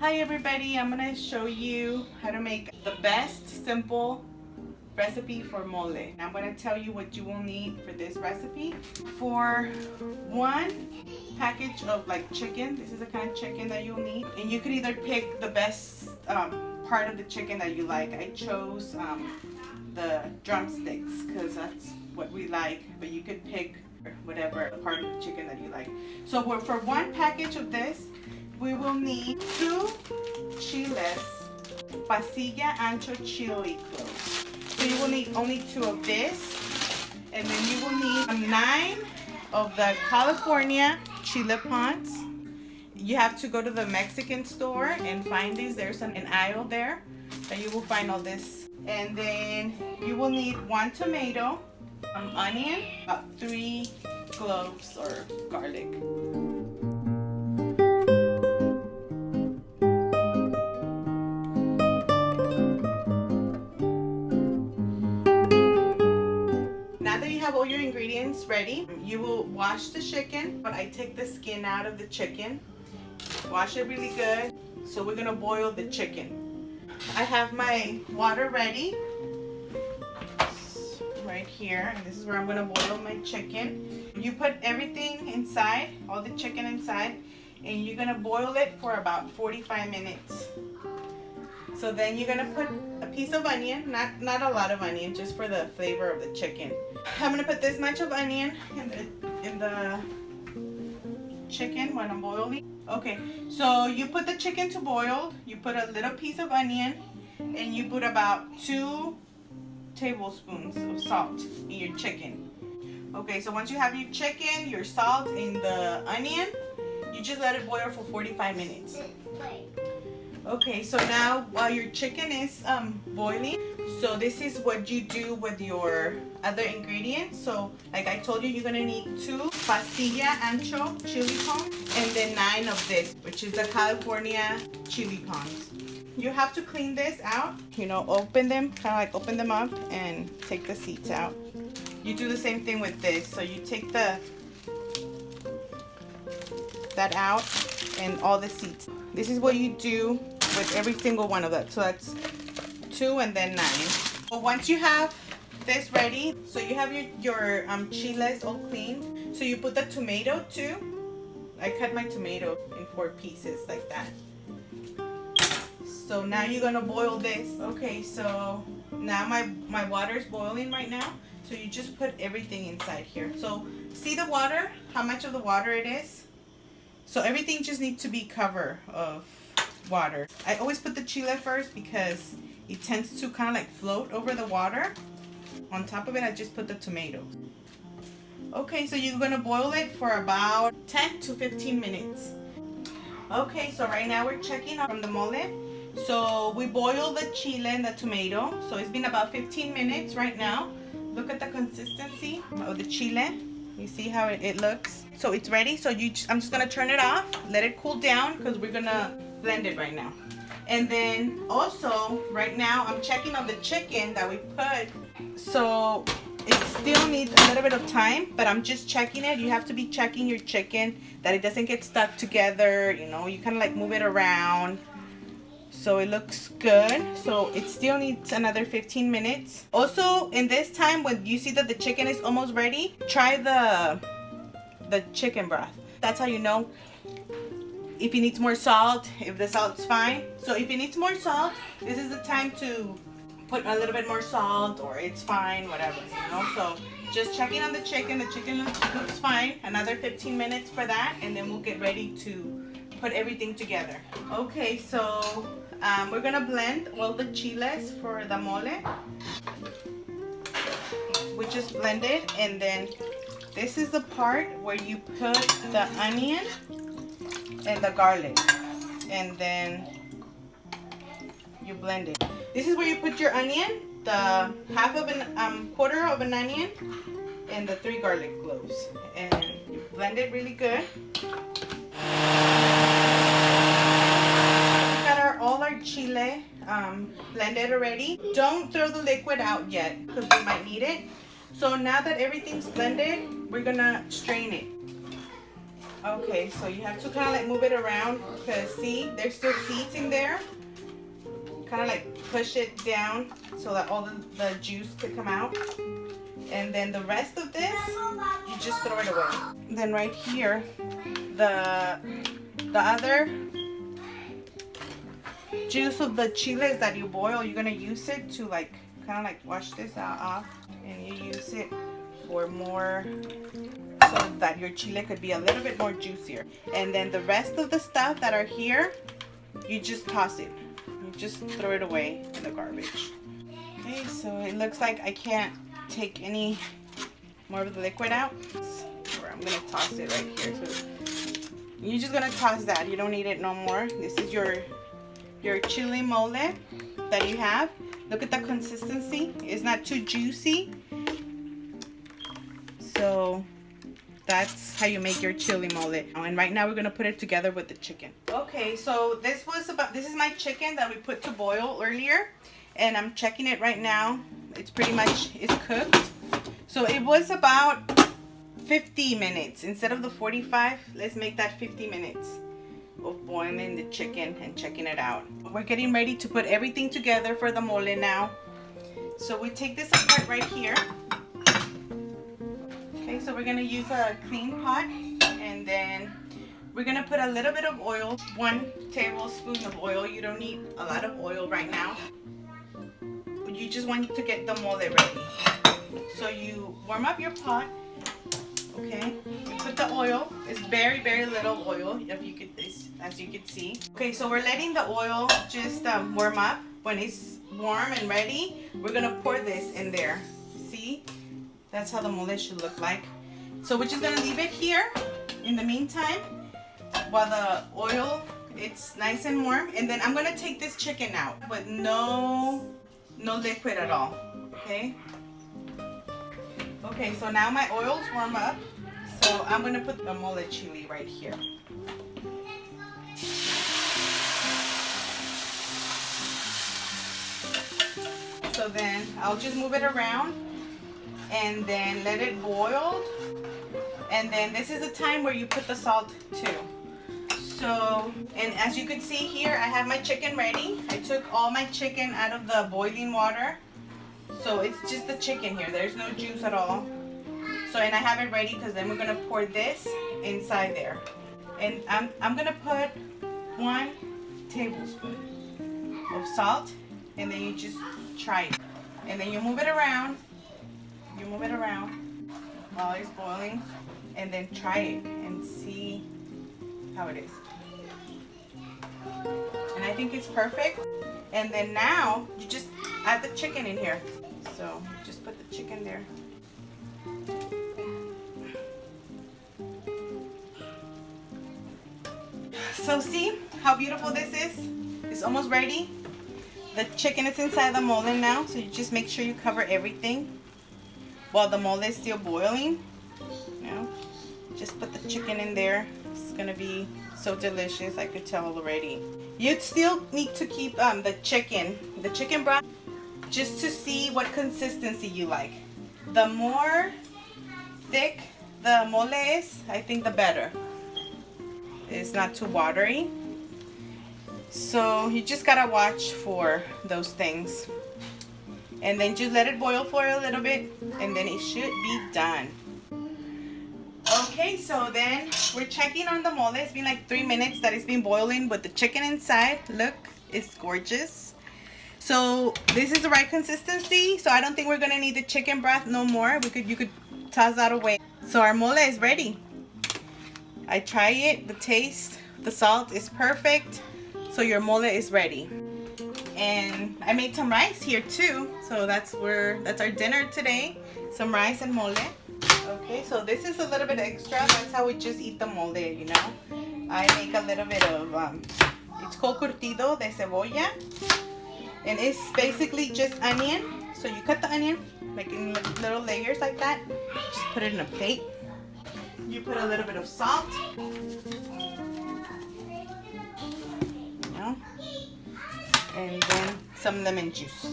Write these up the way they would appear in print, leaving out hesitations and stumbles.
Hi everybody, I'm gonna show you how to make the best simple recipe for mole. I'm gonna tell you what you will need for this recipe. For one package of chicken, this is the kind of chicken that you'll need, and you could either pick the best part of the chicken that you like. I chose the drumsticks because that's what we like, but you could pick whatever part of the chicken that you like. So for one package of this, we will need 2 chiles, pasilla ancho chili cloves. So you will need only 2 of this, and then you will need 9 of the California chile ponds. You have to go to the Mexican store and find these. There's an aisle there that you will find all this. And then you will need 1 tomato, onion, about 3 cloves or garlic. Now that you have all your ingredients ready, you will wash the chicken. But I take the skin out of the chicken, wash it really good. So we're gonna boil the chicken. I have my water ready right here, and this is where I'm gonna boil my chicken. You put everything inside, all the chicken inside, and you're gonna boil it for about 45 minutes. So then you're gonna put a piece of onion, not a lot of onion, just for the flavor of the chicken. I'm gonna put this much of onion in the chicken when I'm boiling. Okay, so you put the chicken to boil, you put a little piece of onion, and you put about 2 tablespoons of salt in your chicken. Okay, so once you have your chicken, your salt, and the onion, you just let it boil for 45 minutes. Okay, so now while your chicken is boiling, so this is what you do with your other ingredients. So like I told you, you're gonna need 2 pasilla ancho chili ponds and then 9 of this, which is the California chili ponds. You have to clean this out, open them, open them up and take the seeds out. You do the same thing with this. So you take that out and all the seeds. This is what you do with every single one of that. So that's 2 and then 9. But once you have this ready, so you have your chiles all clean. So you put the tomato too. I cut my tomato in 4 pieces like that. So now you're gonna boil this. Okay, so now my water is boiling right now. So you just put everything inside here. So see the water, how much of the water it is? So everything just needs to be covered of water. I always put the chile first because it tends to kind of float over the water. On top of it, I just put the tomatoes. Okay, so you're gonna boil it for about 10 to 15 minutes. Okay, so right now we're checking from the mole. So we boiled the chile and the tomato. So it's been about 15 minutes right now. Look at the consistency of the chile. You see how it looks? So it's ready. So I'm just gonna turn it off, let it cool down because we're gonna blend it right now. And then also right now I'm checking on the chicken that we put. So it still needs a little bit of time, but I'm just checking it. You have to be checking your chicken that it doesn't get stuck together. You kind of move it around. So it looks good. So it still needs another 15 minutes. Also, in this time, when you see that the chicken is almost ready, try the chicken broth. That's how you know if it needs more salt, if the salt's fine. So if it needs more salt, this is the time to put a little bit more salt, or it's fine, whatever, So just checking on the chicken. The chicken looks fine. Another 15 minutes for that, and then we'll get ready to put everything together. Okay, so we're gonna blend all the chiles for the mole. We just blend it, and then this is the part where you put the onion and the garlic, and then you blend it. This is where you put your onion, the quarter of an onion, and the 3 garlic cloves, and you blend it really good. All our chile blended already. Don't throw the liquid out yet because we might need it. So now that everything's blended, we're gonna strain it. Okay, so you have to kind of like move it around because see, there's still seeds in there. Kind of like push it down so that all the juice could come out. And then the rest of this, you just throw it away. Then right here, the other juice of the chiles that you boil, you're gonna use it to like kind of like wash this off, and you use it for more so that your chile could be a little bit more juicier. And then the rest of the stuff that are here, you just toss it. You just throw it away in the garbage. Okay, so it looks like I can't take any more of the liquid out. Or I'm gonna toss it right here. So you're just gonna toss that. You don't need it no more. This is your chili mole that you have. Look at the consistency. It's not too juicy. So that's how you make your chili mole. And right now we're gonna put it together with the chicken. Okay, so this is my chicken that we put to boil earlier, and I'm checking it right now. It's cooked. So it was about 50 minutes instead of the 45. Let's make that 50 minutes of boiling the chicken and checking it out. We're getting ready to put everything together for the mole now. So we take this apart right here. Okay, so we're gonna use a clean pot, and then we're gonna put a little bit of oil, 1 tablespoon of oil. You don't need a lot of oil right now. You just want to get the mole ready. So you warm up your pot. Okay, you put the oil. It's very, very little oil, as you can see. Okay, so we're letting the oil just warm up. When it's warm and ready, we're gonna pour this in there. See, that's how the mole should look like. So we're just gonna leave it here in the meantime while the oil it's nice and warm. And then I'm gonna take this chicken out with no liquid at all. Okay. Okay, so now my oil's warm up. So I'm gonna put the mole chili right here. So then I'll just move it around and then let it boil. And then this is the time where you put the salt too. So, and as you can see here, I have my chicken ready. I took all my chicken out of the boiling water. So it's just the chicken here. There's no juice at all. So, and I have it ready because then we're gonna pour this inside there. And I'm gonna put 1 tablespoon of salt, and then you just try it. And then you move it around. You move it around while it's boiling, and then try it and see how it is. And I think it's perfect. And then now you just add the chicken in here. So just put the chicken there. So see how beautiful this is? It's almost ready. The chicken is inside the mole now, so you just make sure you cover everything while the mole is still boiling. You know, just put the chicken in there. It's gonna be so delicious, I could tell already. You'd still need to keep the chicken broth, just to see what consistency you like. The more thick the mole is, I think the better. It's not too watery. So you just gotta watch for those things. And then just let it boil for a little bit, and then it should be done. Okay, so then we're checking on the mole. It's been like 3 minutes that it's been boiling with the chicken inside. Look, it's gorgeous. So this is the right consistency. So I don't think we're gonna need the chicken broth no more. You could toss that away. So our mole is ready. I try it, the taste, the salt is perfect. So your mole is ready. And I made some rice here too. So that's our dinner today. Some rice and mole. Okay, so this is a little bit extra. That's how we just eat the mole, you know. I make a little bit of, it's called curtido de cebolla. And it's basically just onion. So you cut the onion like in little layers like that. Just put it in a plate. You put a little bit of salt. You know, and then some lemon juice.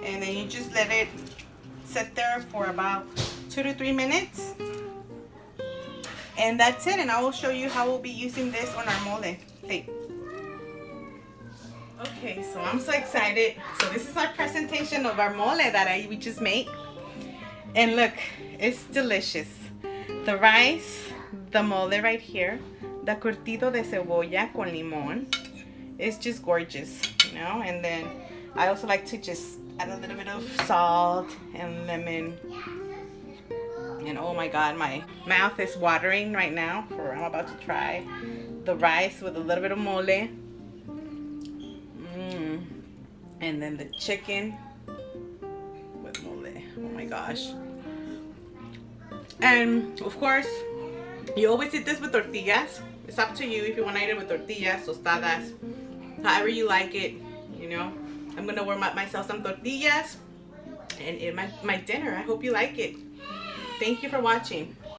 And then you just let it sit there for about 2 to 3 minutes. And that's it. And I will show you how we'll be using this on our mole. Hey. Okay, so I'm so excited. So this is our presentation of our mole that we just made. And look, it's delicious. The rice, the mole right here, the curtido de cebolla con limón. It's just gorgeous, you know. And then I also like to just add a little bit of salt and lemon. And oh my god, my mouth is watering right now for I'm about to try the rice with a little bit of mole. And then the chicken with mole. Oh my gosh. And of course, you always eat this with tortillas. It's up to you if you want to eat it with tortillas, tostadas, however you like it, you know. I'm gonna warm up myself some tortillas and eat my dinner. I hope you like it. Thank you for watching.